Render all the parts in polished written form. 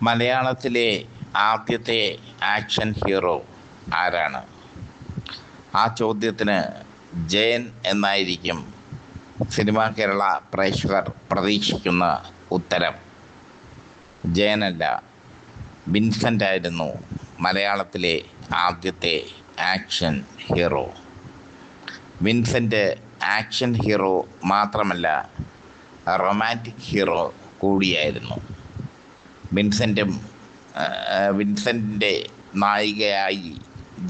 മലയാളത്തിലെ ആദ്യത്തെ action hero ആരാണ്? ആ ചോദ്യത്തിന് ജയൻ എന്നായിരിക്കും സിനിമാ കേരള പ്രേക്ഷകർ പ്രതീക്ഷിക്കുന്ന ഉത്തരം. ജയനല്ല, വിൻസെൻ്റ് ആയിരുന്നു മലയാളത്തിലെ ആദ്യത്തെ action hero. Vincent action hero മാത്രമല്ല, റൊമാൻറ്റിക് ഹീറോ കൂടിയായിരുന്നു. വിൻസെൻ്റിൻ്റെ നായികയായി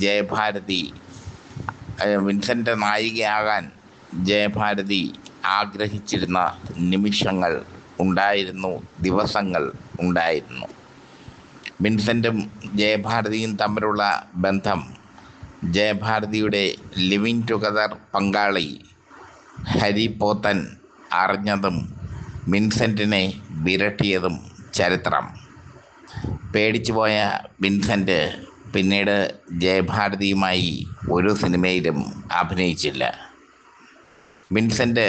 ജയഭാരതി വിൻസെൻ്റ് നായികയാകാൻ ജയഭാരതി ആഗ്രഹിച്ചിരുന്ന നിമിഷങ്ങൾ ഉണ്ടായിരുന്നു, ദിവസങ്ങൾ ഉണ്ടായിരുന്നു. വിൻസെൻ്റും ജയഭാരതിയും തമ്മിലുള്ള ബന്ധം ജയഭാരതിയുടെ ലിവിങ് ടുഗദർ പങ്കാളി ഹരി പോത്തൻ അറിഞ്ഞതും വിൻസെൻറ്റിനെ വിരട്ടിയതും ചരിത്രം. പേടിച്ചുപോയ വിൻസെൻ്റ് പിന്നീട് ജയഭാരതിയുമായി ഒരു സിനിമയിലും അഭിനയിച്ചില്ല. വിൻസെൻ്റ്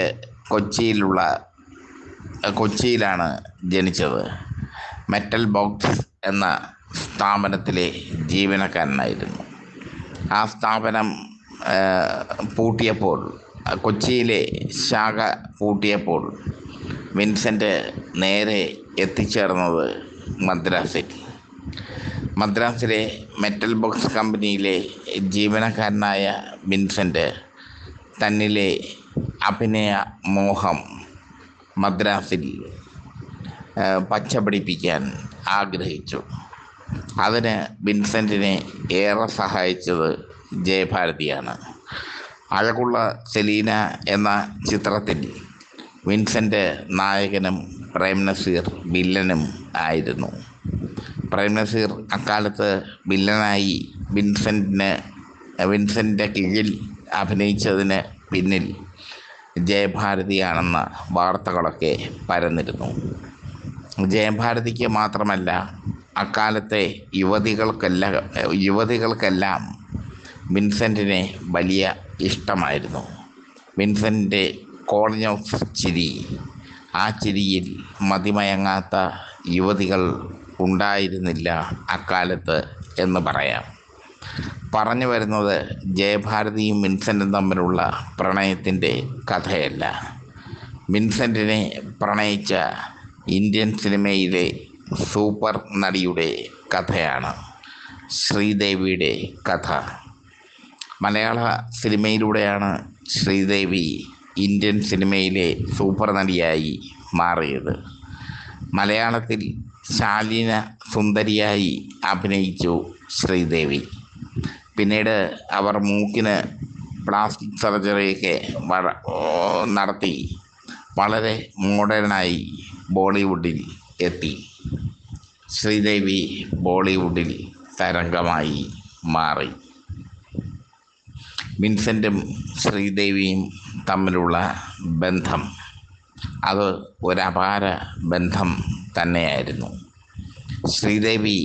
കൊച്ചിയിലാണ് ജനിച്ചത്. മെറ്റൽ ബോക്സ് എന്ന സ്ഥാപനത്തിലെ ജീവനക്കാരനായിരുന്നു. ആ സ്ഥാപനം കൊച്ചിയിലെ ശാഖ പൂട്ടിയപ്പോൾ വിൻസെൻ്റ് നേരെ എത്തിച്ചേർന്നത് മദ്രാസിലെ മെറ്റൽ ബോക്സ് കമ്പനിയിലെ ജീവനക്കാരനായ വിൻസെൻ്റ് തന്നിലെ അഭിനയ മോഹം മദ്രാസിൽ പച്ചപിടിപ്പിക്കാൻ ആഗ്രഹിച്ചു. അതിന് വിൻസെൻറ്റിനെ ഏറെ സഹായിച്ചത് ജയഭാരതിയാണ്. അഴകുള്ള സെലീന എന്ന ചിത്രത്തിൽ വിൻസെൻ്റ് നായകനും പ്രേംനസീർ വില്ലനും ആയിരുന്നു. പ്രേംനസീർ അക്കാലത്ത് വില്ലനായി വിൻസെൻ്റിൻ്റെ കീഴിൽ അഭിനയിച്ചതിന് പിന്നിൽ ജയഭാരതിയാണെന്ന വാർത്തകളൊക്കെ പരന്നിരുന്നു. ജയഭാരതിക്ക് മാത്രമല്ല, അക്കാലത്തെ യുവതികൾക്കെല്ലാം വിൻസെൻറ്റിനെ വലിയ ഇഷ്ടമായിരുന്നു. വിൻസെൻ്റിൻ്റെ കോളനി ഓഫ് ചിരി, ആ ചിരിയിൽ മതിമയങ്ങാത്ത യുവതികൾ ഉണ്ടായിരുന്നില്ല അക്കാലത്ത് എന്ന് പറയാം. പറഞ്ഞു വരുന്നത് ജയഭാരതിയും വിൻസെൻറ്റും തമ്മിലുള്ള പ്രണയത്തിൻ്റെ കഥയല്ല, വിൻസെൻറ്റിനെ പ്രണയിച്ച ഇന്ത്യൻ സിനിമയിലെ സൂപ്പർ നടിയുടെ കഥയാണ്. ശ്രീദേവിയുടെ കഥ. മലയാള സിനിമയിലൂടെയാണ് ശ്രീദേവി ഇന്ത്യൻ സിനിമയിലെ സൂപ്പർ നടിയായി മാറിയത്. മലയാളത്തിൽ ശാലീന സുന്ദരിയായി അഭിനയിച്ചു ശ്രീദേവി. പിന്നീട് അവർ മൂക്കിന് പ്ലാസ്റ്റിക് സർജറിയൊക്കെ നടത്തി വളരെ മോഡേണായി ബോളിവുഡിൽ എത്തി. ശ്രീദേവി ബോളിവുഡിൽ തരംഗമായി മാറി. വിൻസെൻറ്റും ശ്രീദേവിയും തമ്മിലുള്ള ബന്ധം അത് ഒരപാര ബന്ധം തന്നെയായിരുന്നു. ശ്രീദേവി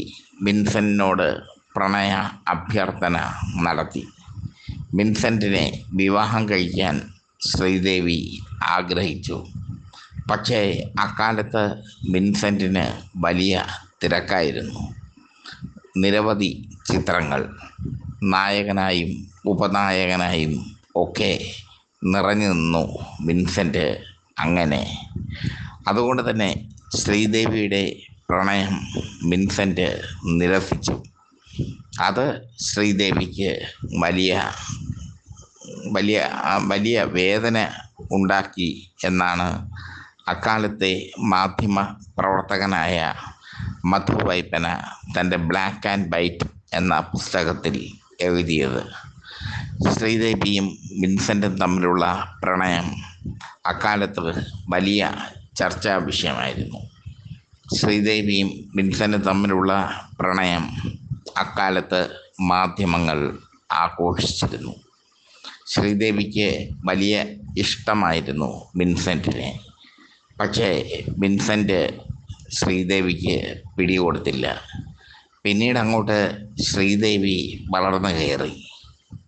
വിൻസെൻറ്റിനോട് പ്രണയ അഭ്യർത്ഥന നടത്തി. വിൻസെൻറ്റിനെ വിവാഹം കഴിക്കാൻ ശ്രീദേവി ആഗ്രഹിച്ചു. പക്ഷേ അക്കാലത്ത് വിൻസെൻറ്റിന് വലിയ തിരക്കായിരുന്നു. നിരവധി ചിത്രങ്ങൾ നായകനായും ഉപനായകനായും ഒക്കെ നിറഞ്ഞു നിന്നു വിൻസെൻ്റ്. അതുകൊണ്ട് തന്നെ ശ്രീദേവിയുടെ പ്രണയം വിൻസെൻ്റ് നിരസിച്ചു. അത് ശ്രീദേവിക്ക് വലിയ വേദന ഉണ്ടാക്കി എന്നാണ് അക്കാലത്തെ മാധ്യമ പ്രവർത്തകനായ മധു വൈപ്പന തൻ്റെ ബ്ലാക്ക് ആൻഡ് വൈറ്റ് എന്ന പുസ്തകത്തിൽ എഴുതിയത്. ശ്രീദേവിയും വിൻസെൻറ്റും തമ്മിലുള്ള പ്രണയം അക്കാലത്ത് വലിയ ചർച്ചാ വിഷയമായിരുന്നു. ശ്രീദേവിയും വിൻസെൻറ്റും തമ്മിലുള്ള പ്രണയം അക്കാലത്ത് മാധ്യമങ്ങൾ ആഘോഷിച്ചിരുന്നു. ശ്രീദേവിക്ക് വലിയ ഇഷ്ടമായിരുന്നു വിൻസെൻറ്റിനെ. പക്ഷേ വിൻസെൻ്റ് ശ്രീദേവിക്ക് പിടികൊടുത്തില്ല. പിന്നീട് അങ്ങോട്ട് ശ്രീദേവി വളർന്നു കയറി.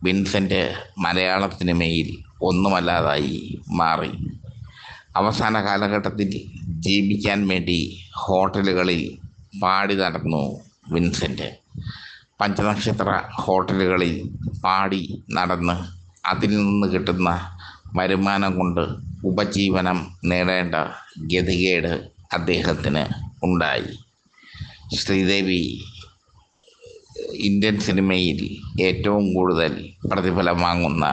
വിൻസെൻ്റ് മലയാള സിനിമയിൽ ഒന്നുമല്ലാതായി മാറി. അവസാന കാലഘട്ടത്തിൽ ജീവിക്കാൻ വേണ്ടി ഹോട്ടലുകളിൽ പാടി നടന്നു വിൻസെൻ്റ്. പഞ്ചനക്ഷത്ര ഹോട്ടലുകളിൽ പാടി നടന്ന് അതിൽ നിന്ന് കിട്ടുന്ന വരുമാനം കൊണ്ട് ഉപജീവനം നേടേണ്ട ഗതികേട് അദ്ദേഹത്തിന് ഉണ്ടായി. ശ്രീദേവി ഇന്ത്യൻ സിനിമയിൽ ഏറ്റവും കൂടുതൽ പ്രതിഫലം വാങ്ങുന്ന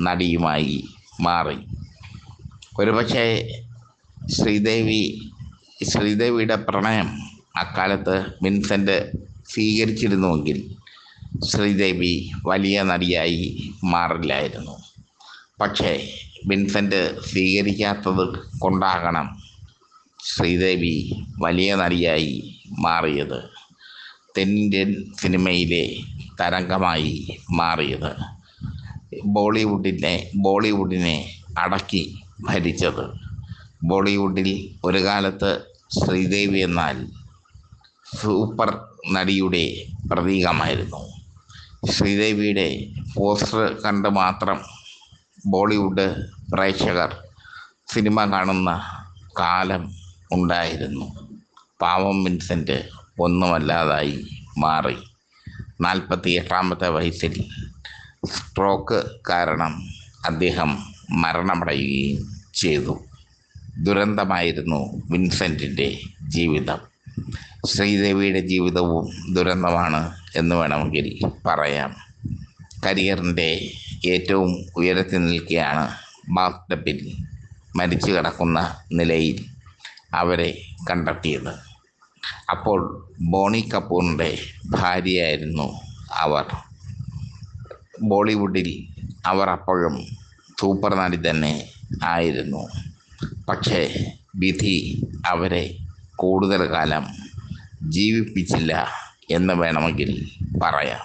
നടിയുമായി മാറി. ഒരുപക്ഷെ ശ്രീദേവിയുടെ പ്രണയം അക്കാലത്ത് വിൻസെൻ്റ് സ്വീകരിച്ചിരുന്നുവെങ്കിൽ ശ്രീദേവി വലിയ നടിയായി മാറില്ലായിരുന്നു. പക്ഷേ വിൻസെൻ്റ് സ്വീകരിക്കാത്തത് കൊണ്ടാകണം ശ്രീദേവി വലിയ നടിയായി മാറിയത്, തെന്നിന്ത്യൻ സിനിമയിലെ തരംഗമായി മാറിയത്, ബോളിവുഡിനെ അടക്കി ഭരിച്ചത്. ബോളിവുഡിൽ ഒരു കാലത്ത് ശ്രീദേവി എന്നാൽ സൂപ്പർ നടിയുടെ പ്രതീകമായിരുന്നു. ശ്രീദേവിയുടെ പോസ്റ്റർ കണ്ട് മാത്രം ബോളിവുഡ് പ്രേക്ഷകർ സിനിമ കാണുന്ന കാലം ഉണ്ടായിരുന്നു. പാവം വിൻസെൻ്റ് ഒന്നുമല്ലാതായി മാറി. 48-ാമത്തെ വയസ്സിൽ സ്ട്രോക്ക് കാരണം അദ്ദേഹം മരണമടയുകയും ചെയ്തു. ദുരന്തമായിരുന്നു വിൻസെൻറ്റിൻ്റെ ജീവിതം. ശ്രീദേവിയുടെ ജീവിതവും ദുരന്തമാണ് എന്ന് വേണമെങ്കിൽ പറയാം. കരിയറിൻ്റെ ഏറ്റവും ഉയരത്തിൽ നിൽക്കുകയാണ് ബാത്ത് ടബിൽ മരിച്ചു കിടക്കുന്ന നിലയിൽ അവരെ കണ്ടെത്തിയത്. അപ്പോൾ ബോണി കപൂറിൻ്റെ ഭാര്യയായിരുന്നു അവർ. ബോളിവുഡിൽ അവർ അപ്പോഴും സൂപ്പർ നടി തന്നെ ആയിരുന്നു. പക്ഷേ വിധി അവരെ കൂടുതൽ കാലം ജീവിപ്പിച്ചില്ല എന്ന് വേണമെങ്കിൽ പറയാം.